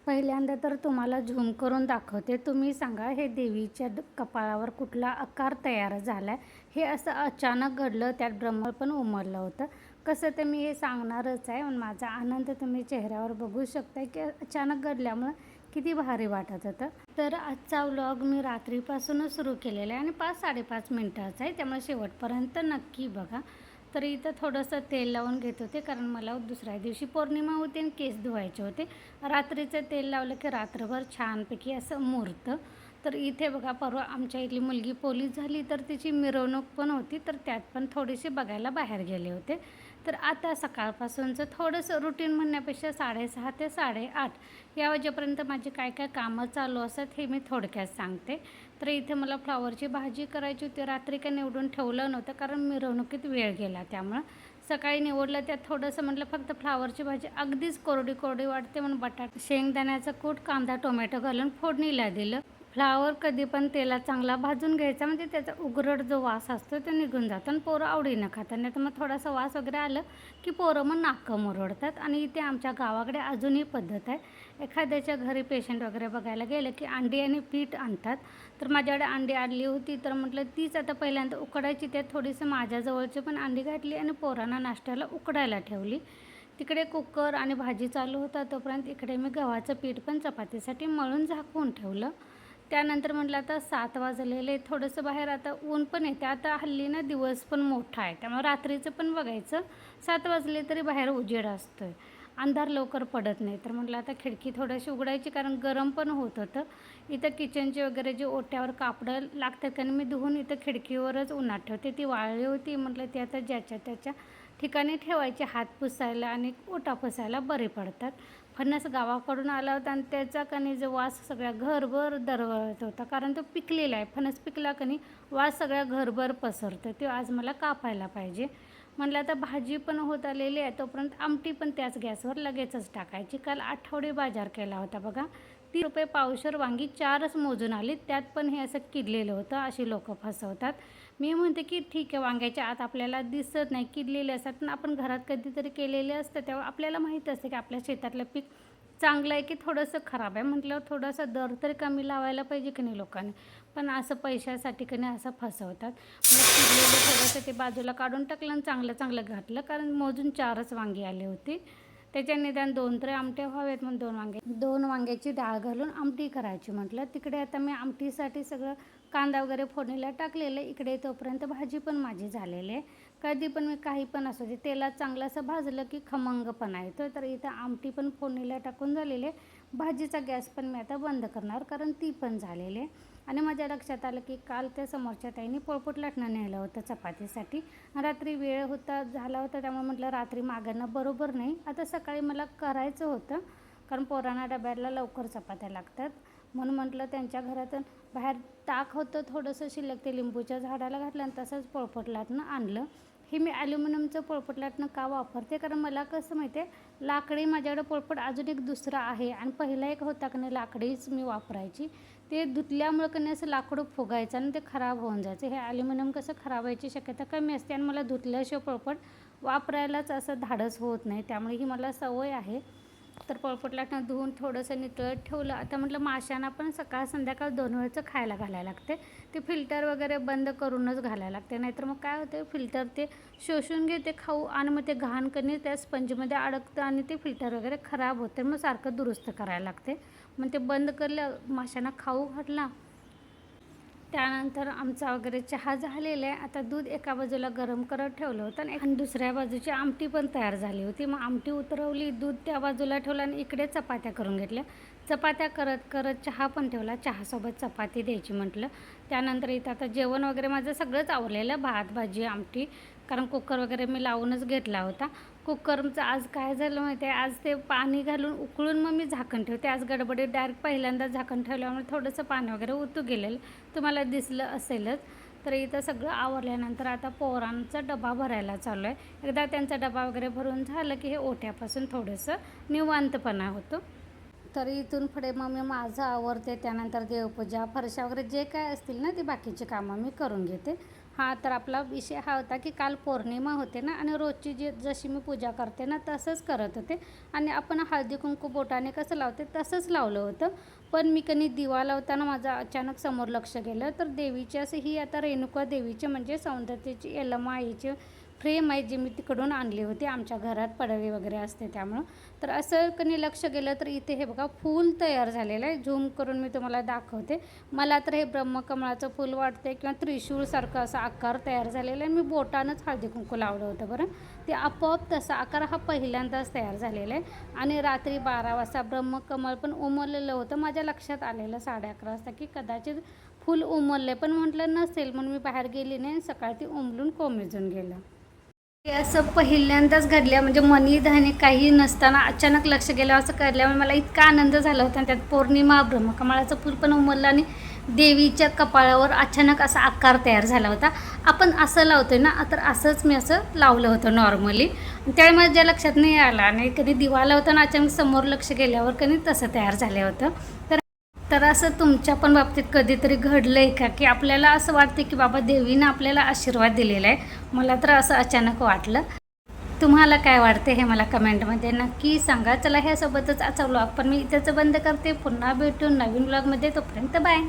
पहिल्यांदा तर तुम्हाला झूम करून दाखवते. तुम्ही सांगा हे देवीच्या कपाळावर कुठला आकार तयार झाला आहे. हे असं अचानक घडलं, त्यात ब्रह्म पण उमरलं होतं. कसं ते मी हे सांगणारच आहे. पण माझा आनंद तुम्ही चेहऱ्यावर बघू शकता की अचानक घडल्यामुळं किती भारी वाटत होतं. तर आजचा व्लॉग मी रात्रीपासूनच सुरू केलेला आहे आणि 5-5.5 मिनटाचा आहे, त्यामुळे शेवटपर्यंत नक्की बघा. तर इथं थोडंसं तेल लावून घेत होते, कारण मला दुसऱ्या दिवशी पौर्णिमा होती आणि केस धुवायचे होते. रात्रीचं तेल लावलं की रात्रभर छानपैकी असं मुरतं. तर इथे बघा, परवा आमच्या इथली मुलगी पोलीस झाली, तर तिची मिरवणूक पण होती, तर त्यात पण थोडीशी बघायला बाहेर गेले होते. तर आता सकाळपासूनचं थोडंसं रुटीन म्हणण्यापेक्षा 6:30 ते 8:30 या वाजेपर्यंत माझी काय काय कामं चालू असतात हे मी थोडक्यात सांगते. तर इथे मला फ्लॉवरची भाजी करायची होती. रात्री काय निवडून ठेवलं नव्हतं, कारण मिरवणुकीत वेळ गेला. त्यामुळं सकाळी निवडलं. त्यात थोडंसं म्हटलं फक्त फ्लॉवरची भाजी अगदीच कोरडी कोरडी वाटते म्हणून बटाटा शेंगदाण्याचं कूट, कांदा टोमॅटो घालून फोडणीला दिलं. फ्लॉवर कधी पण तेलात चांगला भाजून घ्यायचा, म्हणजे त्याचा उग्रट जो वास असतो ते निघून जातो आणि पोरं आवडीनं खातात. नाही तर मग थोडासा वास वगैरे आलं की पोरं मग नाकं मुरडतात. आणि इथे आमच्या गावाकडे अजूनही पद्धत आहे, एखाद्याच्या घरी पेशंट वगैरे बघायला गेलं की अंडी आणि पीठ आणतात. तर माझ्याकडे अंडी आणली होती, तर म्हटलं तीच आता पहिल्यांदा उकडायची. त्यात थोडीसं माझ्याजवळची पण अंडी घातली आणि पोरांना नाश्त्याला उकडायला ठेवली. तिकडे कुकर आणि भाजी चालू होता, तोपर्यंत इकडे मी गव्हाचं पीठ पण चपातीसाठी मळून झाकून ठेवलं. त्यानंतर म्हटलं आता 7 वाजलेले, थोडंसं बाहेर आता ऊन पण येते. आता हल्ली ना दिवस पण मोठा आहे, त्यामुळे रात्रीचं पण बघायचं. 7 वाजले तरी बाहेर उजेड असतो आहे, अंधार लवकर पडत नाही. तर म्हटलं आता खिडकी थोडीशी उघडायची, कारण गरम पण होत होतं. इथं किचनचे वगैरे जे ओट्यावर कापडं लागतात, कारण मी धुवून इथं खिडकीवरच उन्हात ठेवते. ती वाळली होती, म्हटलं ती आता ज्याच्या त्याच्या ठिकाणी ठेवायची. हात पुसायला आणि ओटा पुसायला बरे पडतात. फणस गावाकडून आला होता आणि त्याचा कणी जो वास सगळ्या घरभर दरवळत होता, कारण तो पिकलेला आहे. फणस पिकला कणी वास सगळ्या घरभर पसरतो. ते आज मला कापायला पाहिजे. म्हटलं आता भाजी पण होत आलेली आहे, तोपर्यंत आमटी पण त्याच गॅसवर लगेचच टाकायची. काल आठवडे बाजार केला होता बघा. ₹30 पावशेर वांगी 4च मोजून आली, त्यात पण हे असं किडलेलं होतं. अशी लोकं फसवतात. मी म्हणते की ठीक आहे, वांग्याच्या आत आपल्याला दिसत नाही, किडलेले असतात, पण आपण घरात कधीतरी केलेले असतं तेव्हा आपल्याला माहीत असतं की आपल्या शेतातलं पीक चांगलं आहे की थोडंसं खराब आहे. म्हटल्यावर थोडासा दर तरी कमी लावायला पाहिजे की नाही लोकांनी. पण असं पैशासाठी की नाही असं फसवतात. मग किडलेलं थोडंसं ते बाजूला काढून टाकलं आणि चांगलं चांगलं घातलं, कारण मोजून 4च वांगी आली होती. त्याच्या निदान 2 तरी आमट्या व्हाव्यात म्हणून 2 वांग्याची डाळ घालून आमटी करायची म्हटलं. तिकडे आता मी आमटीसाठी सगळं कांदा वगैरे फोडणीला टाकलेलं आहे. इकडे तोपर्यंत भाजी पण माझी झालेली आहे. कधी पण मी काही पण असू दे, तेलात चांगलं असं भाजलं की खमंगपणा येतो. तर इथं आमटी पण फोडणीला टाकून झालेली आहे. भाजीचा गॅस पण मी आता बंद करणार, कारण ती पण झालेली आहे. आणि माझ्या लक्षात आलं की काल त्या समोरच्या ताईंनी पोळपट लाटणं नेलं होतं चपातीसाठी. रात्री वेळ झाला होता, त्यामुळे म्हटलं रात्री मागणं बरोबर नाही. आता सकाळी मला करायचं होतं, कारण पोरांना डब्याला लवकर चपात्या लागतात. म्हणून म्हटलं त्यांच्या घरातून बाहेर ताक होतं थोडंसं शिल्लक, ते लिंबूच्या झाडाला घातलं आणि तसंच पोळपट लाटणं आणलं. हे मी ॲल्युमिनियमचं पोळपट लाटणं का वापरते, कारण मला कसं माहिती आहे, लाकडी माझ्याकडे पोळपट अजून एक दुसरा आहे आणि पहिला एक होता की नाही लाकडीच मी वापरायची. ते धुतल्यामुळं की नाही असं लाकडं फुगायचं आणि ते खराब होऊन जायचं. हे ॲल्युमिनियम कसं खराब व्हायची शक्यता कमी असते आणि मला धुतल्याशिवाय पोळपट वापरायलाच असं धाडस होत नाही, त्यामुळे ही मला सवय आहे. तर पोळपट लाटणं धुवून थोडंसं नितळत ठेवलं. आता म्हटलं माशांना पण सकाळ संध्याकाळ 2 वेळचं खायला घालायला लागते. ते फिल्टर वगैरे बंद करूनच घालायला लागते, नाहीतर मग काय होतं, फिल्टर ते शोषून घेते खाऊ आणि मग ते घाण कणी त्या स्पंजमध्ये अडकतं आणि ते फिल्टर वगैरे खराब होते. मग सारखं दुरुस्त करायला लागते. मग ते बंद केलं, माशांना खाऊ घातला. त्यानंतर आमचा वगैरे चहा झालेला आहे. आता दूध एका बाजूला गरम करत ठेवलं होतं आणि दुसऱ्या बाजूची आमटी पण तयार झाली होती. मग आमटी उतरवली, दूध त्या बाजूला ठेवलं आणि इकडे चपात्या करून घेतल्या. चपात्या करत करत चहा पण ठेवला. चहासोबत चपाती द्यायची म्हटलं. त्यानंतर इथं आता जेवण वगैरे माझं सगळंच आवरलेलं, भात भाजी आमटी, कारण कुकर वगैरे मी लावूनच घेतला होता. कुकरचं आज काय झालं माहिती आहे, आज ते पाणी घालून उकळून मग मी झाकण ठेवते. आज गडबडीत डायरेक्ट पहिल्यांदा झाकण ठेवल्यामुळे थोडंसं पाणी वगैरे उतू गेलेलं तुम्हाला दिसलं असेलच. तर इथं सगळं आवरल्यानंतर आता पोरांचा डबा भरायला चालू आहे. एकदा त्यांचा डबा वगैरे भरून झालं की हे ओट्यापासून थोडंसं निवांतपणा होतो. तर इथून पुढे मग मी माझं आवरते. त्यानंतर देवपूजा, फरशा वगैरे जे काय असतील ना, ती बाकीची कामं मी करून घेते. हां, तर आपला विषय हा होता की काल पौर्णिमा होते ना आणि रोजची जशी मी पूजा करते ना तसंच करत होते आणि आपण हळदी कुंकू बोटाने कसं लावते तसंच लावलं होतं. पण मी कधी दिवा लावताना माझं अचानक समोर लक्ष गेलं, तर देवीची असं ही आता रेणुका देवीची म्हणजे सौंदर्याची यल्लमा आईची फ्रेम आहे, जी मी तिकडून आणली होती. आमच्या घरात पडवे वगैरे असते त्यामुळं. तर असं कधी लक्ष गेलं तर इथे हे बघा फूल तयार झालेलं आहे. झूम करून मी तुम्हाला दाखवते. मला तर हे ब्रह्मकमळाचं फूल वाटते किंवा त्रिशूळसारखं असा आकार तयार झालेला आहे. मी बोटानंच हळदी कुंकू लावलं होतं बरं. ते आपोआप तसा आकार हा पहिल्यांदाच तयार झालेला आहे. आणि रात्री 12 वाजता ब्रह्मकमळ पण उमललेलं होतं. माझ्या लक्षात आलेलं 11:30 वाजता की कदाचित फूल उमलले, पण म्हटलं नसेल म्हणून मी बाहेर गेली नाही. सकाळी ते उमलून कोमेजून गेलं. हे असं पहिल्यांदाच घडलं, म्हणजे मनी धनी काही नसताना अचानक लक्ष गेलं असं कळल्यामुळे मला इतका आनंद झाला होता. आणि त्यात पौर्णिमा, ब्रह्मकमळाचं फूल पण उमललं आणि देवीच्या कपाळावर अचानक असा आकार तयार झाला होता. आपण असं लावतोय ना, तर असंच मी असं लावलं होतं नॉर्मली. त्यावेळी माझ्या लक्षात नाही आलं आणि कधी दिवा लावताना अचानक समोर लक्ष गेल्यावर कधी तसं तयार झालं होतं. तर असं तुमच्या पण बाबतीत कधीतरी घडलं आहे का, की आपल्याला असं वाटते की बाबा देवीनं आपल्याला आशीर्वाद दिलेला आहे. मला तर असं अचानक वाटलं. तुम्हाला काय वाटते हे मला कमेंटमध्ये नक्की सांगा. चला ह्यासोबतच आजचा व्लॉग पण मी इथेच बंद करते. पुन्हा भेटून नवीन व्लॉगमध्ये. तोपर्यंत बाय.